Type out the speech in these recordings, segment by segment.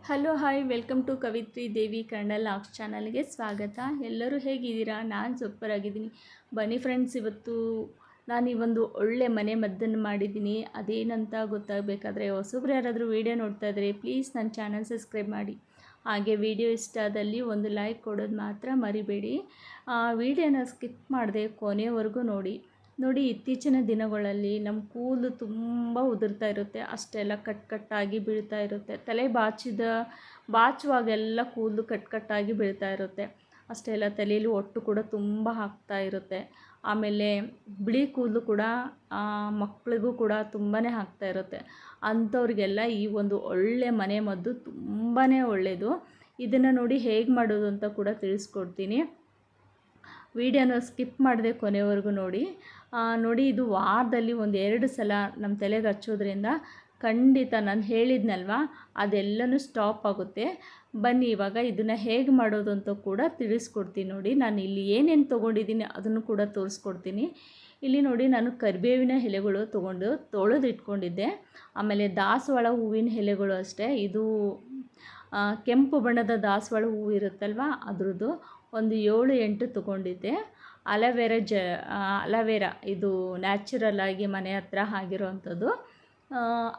Hello hi welcome to Kavitri Devi Kannada ಲಾಕ್ಸ್ ಚಾನಲ್ಗೆ ಸ್ವಾಗತ. ಎಲ್ಲರೂ ಹೇಗಿದ್ದೀರಾ? ನಾನು ಸೂಪರ್ ಆಗಿದ್ದೀನಿ. ಬನ್ನಿ ಫ್ರೆಂಡ್ಸ್, ಇವತ್ತು ನಾನು ಈ ಒಂದು ಒಳ್ಳೆ ಮನೆ ಮದ್ದನ್ನು ಮಾಡಿದ್ದೀನಿ. ಅದೇನಂತ ಗೊತ್ತಾಗಬೇಕಾದ್ರೆ ಹೊಸಬ್ರು ಯಾರಾದರೂ ವೀಡಿಯೋ ನೋಡ್ತಾ ಇದ್ದರೆ ಪ್ಲೀಸ್ ನನ್ನ ಚಾನಲ್ ಸಬ್ಸ್ಕ್ರೈಬ್ ಮಾಡಿ. ಹಾಗೆ ವಿಡಿಯೋ ಇಷ್ಟ ಆದಲ್ಲಿ ಒಂದು ಲೈಕ್ ಕೊಡೋದು ಮಾತ್ರ ಮರಿಬೇಡಿ. ವಿಡಿಯೋನ ಸ್ಕಿಪ್ ಮಾಡದೆ ಕೊನೆಯವರೆಗೂ ನೋಡಿ. ಇತ್ತೀಚಿನ ದಿನಗಳಲ್ಲಿ ನಮ್ಮ ಕೂದಲು ತುಂಬ ಉದುರ್ತಾ ಇರುತ್ತೆ, ಅಷ್ಟೆಲ್ಲ ಕಟ್ಟಾಗಿ ಬೀಳ್ತಾ ಇರುತ್ತೆ. ತಲೆ ಬಾಚುವಾಗೆಲ್ಲ ಕೂದಲು ಕಟ್ಟಾಗಿ ಬೀಳ್ತಾ ಇರುತ್ತೆ. ಅಷ್ಟೆಲ್ಲ ತಲೆಯಲ್ಲಿ ಒಟ್ಟು ಕೂಡ ತುಂಬ ಆಗ್ತಾ ಇರುತ್ತೆ. ಆಮೇಲೆ ಬಿಳಿ ಕೂದಲು ಕೂಡ ಮಕ್ಕಳಿಗೂ ಕೂಡ ತುಂಬಾ ಆಗ್ತಾ ಇರುತ್ತೆ. ಅಂಥವ್ರಿಗೆಲ್ಲ ಈ ಒಂದು ಒಳ್ಳೆ ಮನೆ ಮದ್ದು ತುಂಬಾ ಒಳ್ಳೆಯದು. ಇದನ್ನು ನೋಡಿ ಹೇಗೆ ಮಾಡೋದು ಅಂತ ಕೂಡ ತಿಳಿಸ್ಕೊಡ್ತೀನಿ. ವಿಡಿಯೋನ ಸ್ಕಿಪ್ ಮಾಡದೆ ಕೊನೆವರೆಗೂ ನೋಡಿ. ಇದು ವಾರದಲ್ಲಿ 1-2 ಸಲ ನಮ್ಮ ತಲೆಗೆ ಹಚ್ಚೋದ್ರಿಂದ ಖಂಡಿತ ನಾನು ಹೇಳಿದ್ನಲ್ವ ಅದೆಲ್ಲನೂ ಸ್ಟಾಪ್ ಆಗುತ್ತೆ. ಬನ್ನಿ ಇವಾಗ ಇದನ್ನು ಹೇಗೆ ಮಾಡೋದು ಅಂತ ಕೂಡ ತಿಳಿಸ್ಕೊಡ್ತೀನಿ. ನೋಡಿ, ನಾನು ಇಲ್ಲಿ ಏನೇನು ತೊಗೊಂಡಿದ್ದೀನಿ ಅದನ್ನು ಕೂಡ ತೋರಿಸ್ಕೊಡ್ತೀನಿ. ಇಲ್ಲಿ ನೋಡಿ, ನಾನು ಕರಿಬೇವಿನ ಎಲೆಗಳು ತೊಳೆದು ಇಟ್ಕೊಂಡಿದ್ದೆ. ಆಮೇಲೆ ದಾಸವಾಳ ಹೂವಿನ ಎಲೆಗಳು ಅಷ್ಟೇ. ಇದು ಕೆಂಪು ಬಣ್ಣದ ದಾಸವಾಳ ಹೂವು ಇರುತ್ತಲ್ವ, ಅದ್ರದ್ದು ಒಂದು 7-8 ತೊಗೊಂಡಿದ್ದೆ. ಅಲವೇರಾ ಇದು ನ್ಯಾಚುರಲ್ ಆಗಿ ಮನೆ ಹತ್ರ ಆಗಿರೋವಂಥದ್ದು,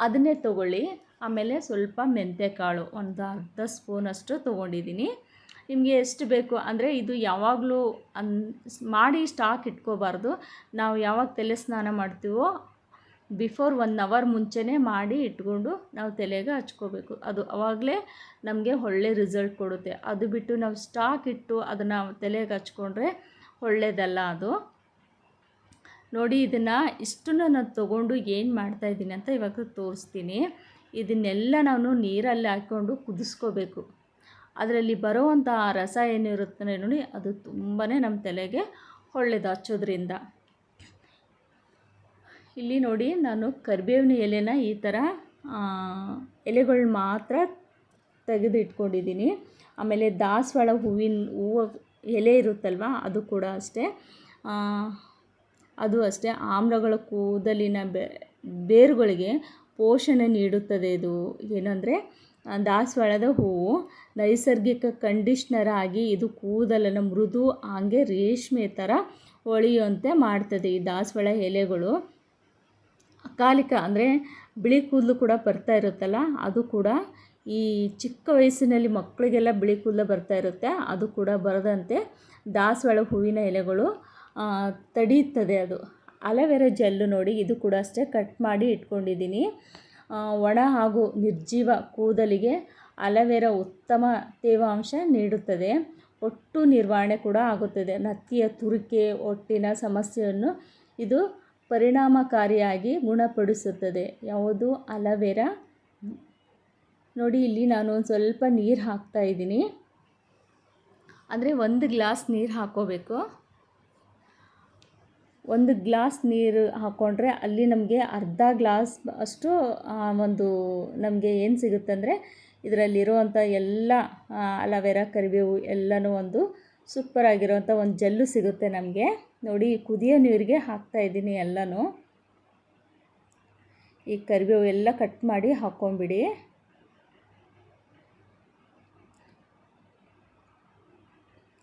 ಅದನ್ನೇ ತೊಗೊಳ್ಳಿ. ಆಮೇಲೆ ಸ್ವಲ್ಪ ಮೆಂತ್ಯಕಾಳು ಒಂದು ಅರ್ಧ ಸ್ಪೂನಷ್ಟು ತೊಗೊಂಡಿದ್ದೀನಿ. ನಿಮಗೆ ಎಷ್ಟು ಬೇಕು ಅಂದರೆ, ಇದು ಯಾವಾಗಲೂ ಮಾಡಿ ಸ್ಟಾಕ್ ಇಟ್ಕೋಬಾರ್ದು. ನಾವು ಯಾವಾಗ ತಲೆ ಸ್ನಾನ ಮಾಡ್ತೀವೋ ಬಿಫೋರ್ 1 ಅವರ್ ಮುಂಚೆನೇ ಮಾಡಿ ಇಟ್ಕೊಂಡು ನಾವು ತಲೆಗೆ ಹಚ್ಕೋಬೇಕು. ಅದು ಆವಾಗಲೇ ನಮಗೆ ಒಳ್ಳೆ ರಿಸಲ್ಟ್ ಕೊಡುತ್ತೆ. ಅದು ಬಿಟ್ಟು ನಾವು ಸ್ಟಾಕ್ ಇಟ್ಟು ಅದನ್ನು ತಲೆಗೆ ಹಚ್ಕೊಂಡ್ರೆ ಒಳ್ಳೆಯದಲ್ಲ ಅದು. ನೋಡಿ, ಇದನ್ನು ಇಷ್ಟನ್ನು ನಾನು ತೊಗೊಂಡು ಏನು ಮಾಡ್ತಾಯಿದ್ದೀನಿ ಅಂತ ಇವಾಗ ತೋರಿಸ್ತೀನಿ. ಇದನ್ನೆಲ್ಲ ನಾನು ನೀರಲ್ಲಿ ಹಾಕ್ಕೊಂಡು ಕುದಿಸ್ಕೋಬೇಕು. ಅದರಲ್ಲಿ ಬರೋವಂಥ ರಸ ಏನಿರುತ್ತೆ ನೋಡಿ, ಅದು ತುಂಬಾ ನಮ್ಮ ತಲೆಗೆ ಒಳ್ಳೆಯದು ಹಚ್ಚೋದ್ರಿಂದ. ಇಲ್ಲಿ ನೋಡಿ, ನಾನು ಕರಿಬೇವಿನ ಎಲೆನ ಈ ಥರ ಎಲೆಗಳು ಮಾತ್ರ ತೆಗೆದು ಇಟ್ಕೊಂಡಿದ್ದೀನಿ. ಆಮೇಲೆ ದಾಸವಾಳ ಹೂವು ಎಲೆ ಇರುತ್ತಲ್ವ, ಅದು ಕೂಡ ಅಷ್ಟೇ. ಆಮ್ಲಗಳ ಕೂದಲಿನ ಬೇರುಗಳಿಗೆ ಪೋಷಣೆ ನೀಡುತ್ತದೆ. ಇದು ಏನಂದರೆ, ದಾಸವಾಳದ ಹೂವು ನೈಸರ್ಗಿಕ ಕಂಡೀಷ್ನರ್ ಆಗಿ ಇದು ಕೂದಲನ್ನು ಮೃದು ಹಾಗೆ ರೇಷ್ಮೆ ಥರ ಹೊಳೆಯುವಂತೆ ಮಾಡ್ತದೆ. ಈ ದಾಸವಾಳ ಎಲೆಗಳು ಅಕಾಲಿಕ ಅಂದರೆ ಬಿಳಿ ಕೂದಲು ಕೂಡ ಬರ್ತಾ ಇರುತ್ತಲ್ಲ, ಅದು ಕೂಡ ಈ ಚಿಕ್ಕ ವಯಸ್ಸಿನಲ್ಲಿ ಮಕ್ಕಳಿಗೆಲ್ಲ ಬಿಳಿ ಕೂದಲು ಬರ್ತಾ ಇರುತ್ತೆ, ಅದು ಕೂಡ ಬರದಂತೆ ದಾಸವಾಳ ಹೂವಿನ ಎಲೆಗಳು ತಡೆಯುತ್ತದೆ. ಅದು ಅಲೋವೆರಾ ಜೆಲ್ಲು ನೋಡಿ, ಇದು ಕೂಡ ಅಷ್ಟೇ ಕಟ್ ಮಾಡಿ ಇಟ್ಕೊಂಡಿದ್ದೀನಿ. ಒಣ ಹಾಗೂ ನಿರ್ಜೀವ ಕೂದಲಿಗೆ ಅಲೋವೆರಾ ಉತ್ತಮ ತೇವಾಂಶ ನೀಡುತ್ತದೆ. ಒಟ್ಟು ನಿರ್ವಹಣೆ ಕೂಡ ಆಗುತ್ತದೆ. ನತ್ತಿಯ ತುರಿಕೆ, ಹೊಟ್ಟಿನ ಸಮಸ್ಯೆಯನ್ನು ಇದು ಪರಿಣಾಮಕಾರಿಯಾಗಿ ಗುಣಪಡಿಸುತ್ತದೆ. ಯಾವುದು? ಅಲೋವೆರಾ. ನೋಡಿ, ಇಲ್ಲಿ ನಾನು ಒಂದು ಸ್ವಲ್ಪ ನೀರು ಹಾಕ್ತಾಯಿದ್ದೀನಿ. ಅಂದರೆ 1 ಗ್ಲಾಸ್ ನೀರು ಹಾಕ್ಕೋಬೇಕು. 1 ಗ್ಲಾಸ್ ನೀರು ಹಾಕ್ಕೊಂಡ್ರೆ ಅಲ್ಲಿ ನಮಗೆ ಅರ್ಧ ಗ್ಲಾಸ್ ಅಷ್ಟು ನಮಗೆ ಏನು ಸಿಗುತ್ತಂದರೆ, ಇದರಲ್ಲಿರುವಂಥ ಎಲ್ಲ ಅಲೋವೆರಾ, ಕರಿಬೇವು ಎಲ್ಲನೂ ಒಂದು ಸೂಪರಾಗಿರೋವಂಥ ಒಂದು ಜೆಲ್ಲು ಸಿಗುತ್ತೆ ನಮಗೆ. ನೋಡಿ, ಕುದಿಯೋ ನೀರಿಗೆ ಹಾಕ್ತಾಯಿದ್ದೀನಿ ಎಲ್ಲನೂ. ಈ ಕರಿಬೇವು ಎಲ್ಲ ಕಟ್ ಮಾಡಿ ಹಾಕ್ಕೊಂಬಿಡಿ.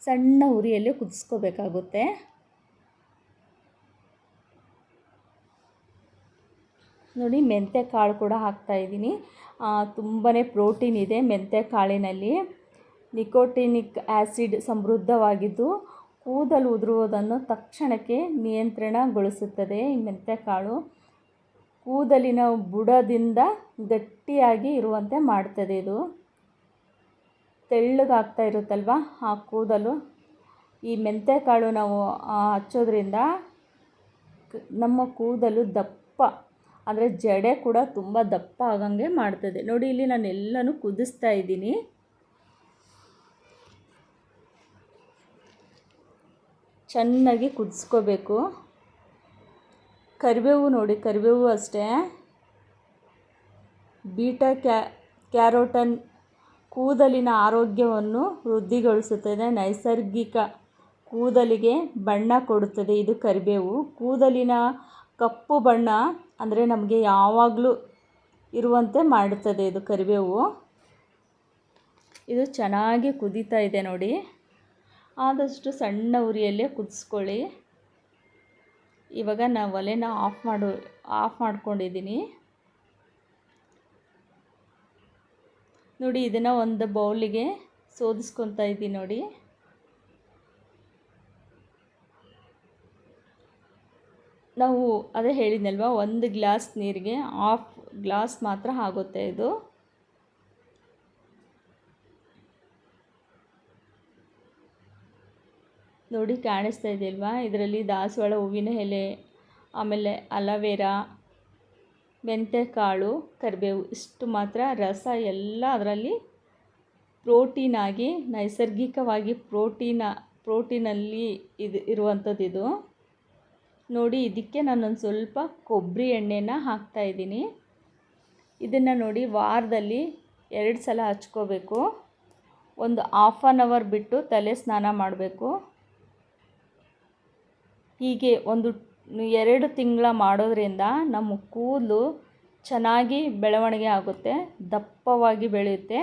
ಸಣ್ಣ ಉರಿಯಲ್ಲಿ ಕುದಿಸ್ಕೋಬೇಕಾಗುತ್ತೆ. ನೋಡಿ, ಮೆಂತ್ಯ ಕಾಳು ಕೂಡ ಹಾಕ್ತಾಯಿದ್ದೀನಿ. ತುಂಬಾ ಪ್ರೋಟೀನ್ ಇದೆ ಮೆಂತ್ಯ ಕಾಳಿನಲ್ಲಿ. ನಿಕೋಟಿನಿಕ್ ಆ್ಯಸಿಡ್ ಸಮೃದ್ಧವಾಗಿದ್ದು ಕೂದಲು ಉದುರುವುದನ್ನು ತಕ್ಷಣಕ್ಕೆ ನಿಯಂತ್ರಣಗೊಳಿಸುತ್ತದೆ. ಈ ಮೆಂತ್ಯಕಾಳು ಕೂದಲಿನ ಬುಡದಿಂದ ಗಟ್ಟಿಯಾಗಿ ಇರುವಂತೆ ಮಾಡ್ತದೆ. ಇದು ತೆಳ್ಳಗಾಗ್ತಾ ಇರುತ್ತಲ್ವ ಆ ಕೂದಲು, ಈ ಮೆಂತ್ಯಕಾಳು ನಾವು ಹಚ್ಚೋದ್ರಿಂದ ನಮ್ಮ ಕೂದಲು ದಪ್ಪ ಅಂದರೆ ಜಡೆ ಕೂಡ ತುಂಬ ದಪ್ಪ ಆಗಂಗೆ ಮಾಡ್ತದೆ. ನೋಡಿ, ಇಲ್ಲಿ ನಾನು ಎಲ್ಲನೂ ಕುದಿಸ್ತಾ ಇದ್ದೀನಿ. ಚೆನ್ನಾಗಿ ಕುದಿಸ್ಕೋಬೇಕು. ಕರಿಬೇವು ನೋಡಿ, ಕರಿಬೇವು ಅಷ್ಟೇ ಬೀಟಾ ಕ್ಯಾರೋಟನ್ ಕೂದಲಿನ ಆರೋಗ್ಯವನ್ನು ವೃದ್ಧಿಗೊಳಿಸುತ್ತದೆ. ನೈಸರ್ಗಿಕ ಕೂದಲಿಗೆ ಬಣ್ಣ ಕೊಡುತ್ತದೆ ಇದು ಕರಿಬೇವು. ಕೂದಲಿನ ಕಪ್ಪು ಬಣ್ಣ ಅಂದರೆ ನಮಗೆ ಯಾವಾಗಲೂ ಇರುವಂತೆ ಮಾಡುತ್ತದೆ ಇದು ಕರಿಬೇವು. ಇದು ಚೆನ್ನಾಗಿ ಕುದೀತಾ ಇದೆ ನೋಡಿ. ಆದಷ್ಟು ಸಣ್ಣ ಉರಿಯಲ್ಲೇ ಕುದಿಸ್ಕೊಳ್ಳಿ. ಇವಾಗ ನಾನು ಒಲೆನ ಆಫ್ ಮಾಡ್ಕೊಂಡಿದ್ದೀನಿ ನೋಡಿ. ಇದನ್ನು ಒಂದು ಬೌಲಿಗೆ ಸೋದಿಸ್ಕೊತಾ ಇದ್ದೀನಿ ನೋಡಿ. ನಾವು ಅದೇ ಹೇಳಿದ್ನಲ್ವ, 1 ಗ್ಲಾಸ್ ನೀರಿಗೆ 1/2 ಗ್ಲಾಸ್ ಮಾತ್ರ ಆಗುತ್ತೆ ಇದು. ನೋಡಿ ಕಾಣಿಸ್ತಾ ಇದೆಯಲ್ವಾ, ಇದರಲ್ಲಿ ದಾಸವಾಳ ಹೂವಿನ ಎಲೆ, ಆಮೇಲೆ ಅಲವೇರಾ, ಮೆಂತ್ಯಕಾಳು, ಕರಿಬೇವು ಇಷ್ಟು ಮಾತ್ರ ರಸ ಎಲ್ಲ ಅದರಲ್ಲಿ ಪ್ರೋಟೀನ್ ಆಗಿ ನೈಸರ್ಗಿಕವಾಗಿ ಪ್ರೋಟೀನಲ್ಲಿ ಇರುವಂಥದ್ದು ಇದು ನೋಡಿ. ಇದಕ್ಕೆ ನಾನೊಂದು ಸ್ವಲ್ಪ ಕೊಬ್ಬರಿ ಎಣ್ಣೆನ ಹಾಕ್ತಾಯಿದ್ದೀನಿ. ಇದನ್ನು ನೋಡಿ ವಾರದಲ್ಲಿ 2 ಸಲ ಹಚ್ಕೋಬೇಕು. ಒಂದು 1/2 ಅವರ್ ಬಿಟ್ಟು ತಲೆ ಸ್ನಾನ ಮಾಡಬೇಕು. ಹೀಗೆ 2 ತಿಂಗಳ ಮಾಡೋದ್ರಿಂದ ನಮ್ಮ ಕೂದಲು ಚೆನ್ನಾಗಿ ಬೆಳವಣಿಗೆ ಆಗುತ್ತೆ, ದಪ್ಪವಾಗಿ ಬೆಳೆಯುತ್ತೆ,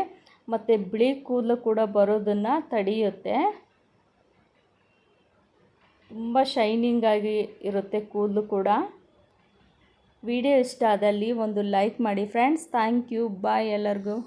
ಮತ್ತು ಬಿಳಿ ಕೂದಲು ಕೂಡ ಬರೋದನ್ನು ತಡೆಯುತ್ತೆ. ತುಂಬ ಶೈನಿಂಗಾಗಿ ಇರುತ್ತೆ ಕೂದಲು ಕೂಡ. ವಿಡಿಯೋ ಇಷ್ಟ ಆದಲ್ಲಿ ಒಂದು ಲೈಕ್ ಮಾಡಿ ಫ್ರೆಂಡ್ಸ್. Thank you. ಬಾಯ್ ಎಲ್ಲರಿಗೂ.